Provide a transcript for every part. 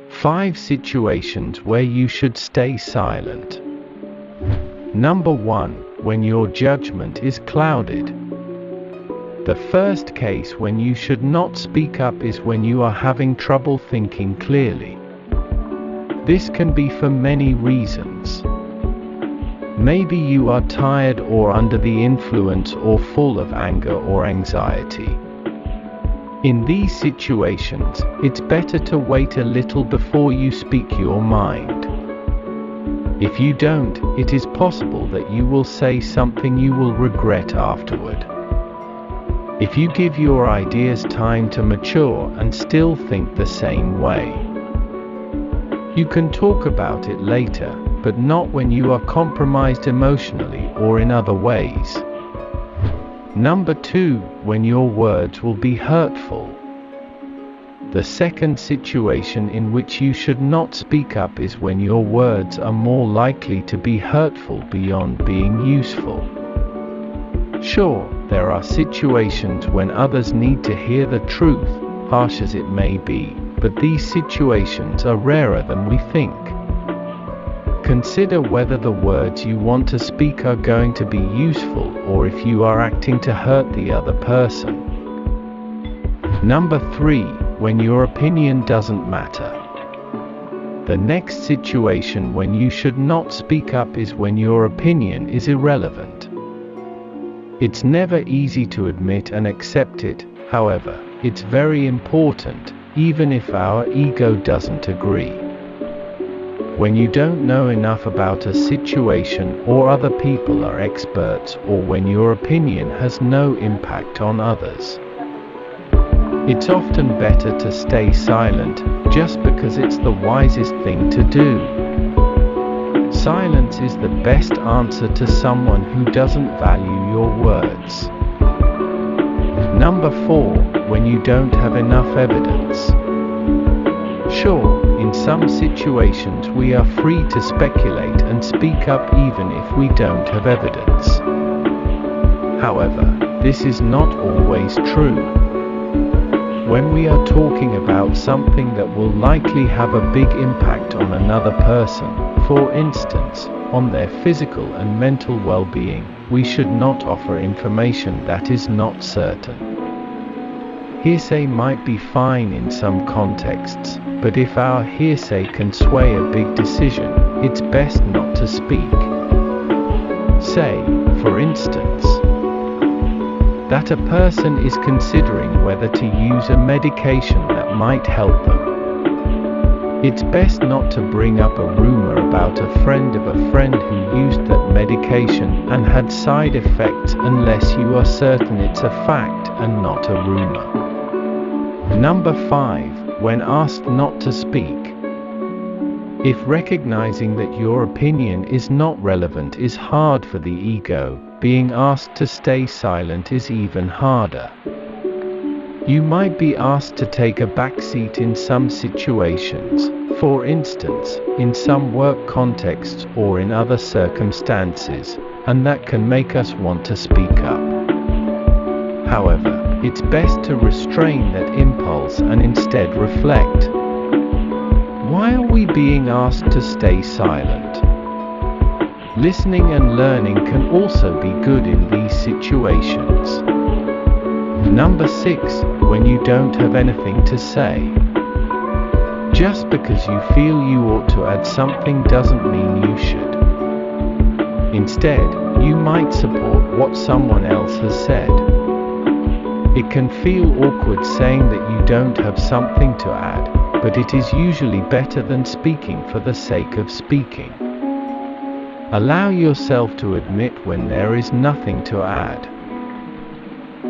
5 situations where you should stay silent. Number 1. When your judgment is clouded. The first case when you should not speak up is when you are having trouble thinking clearly. This can be for many reasons. Maybe you are tired or under the influence or full of anger or anxiety. In these situations, it's better to wait a little before you speak your mind. If you don't, it is possible that you will say something you will regret afterward. If you give your ideas time to mature and still think the same way, you can talk about it later, but not when you are compromised emotionally or in other ways. Number 2. When your words will be hurtful. The second situation in which you should not speak up is when your words are more likely to be hurtful beyond being useful. Sure, there are situations when others need to hear the truth, harsh as it may be, but these situations are rarer than we think. Consider whether the words you want to speak are going to be useful or if you are acting to hurt the other person. Number 3. When your opinion doesn't matter. The next situation when you should not speak up is when your opinion is irrelevant. It's never easy to admit and accept it, however, it's very important, even if our ego doesn't agree. When you don't know enough about a situation or other people are experts, or when your opinion has no impact on others, it's often better to stay silent, just because it's the wisest thing to do. Silence is the best answer to someone who doesn't value your words. Number 4. When you don't have enough evidence. Sure, in some situations we are free to speculate and speak up even if we don't have evidence. However, this is not always true. When we are talking about something that will likely have a big impact on another person, for instance, on their physical and mental well-being, we should not offer information that is not certain. Hearsay might be fine in some contexts, but if our hearsay can sway a big decision, it's best not to speak. Say, for instance, that a person is considering whether to use a medication that might help them. It's best not to bring up a rumor about a friend of a friend who used that medication and had side effects unless you are certain it's a fact and not a rumor. Number 5. When asked not to speak. If recognizing that your opinion is not relevant is hard for the ego, being asked to stay silent is even harder. You might be asked to take a backseat in some situations, for instance, in some work contexts or in other circumstances, and that can make us want to speak up. However, it's best to restrain that impulse and instead reflect. Why are we being asked to stay silent? Listening and learning can also be good in these situations. Number 6. When you don't have anything to say. Just because you feel you ought to add something doesn't mean you should. Instead, you might support what someone else has said. It can feel awkward saying that you don't have something to add, but it is usually better than speaking for the sake of speaking. Allow yourself to admit when there is nothing to add.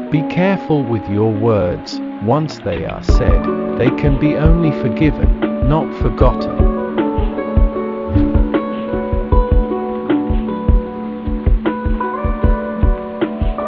Be careful with your words. Once they are said, they can be only forgiven, not forgotten.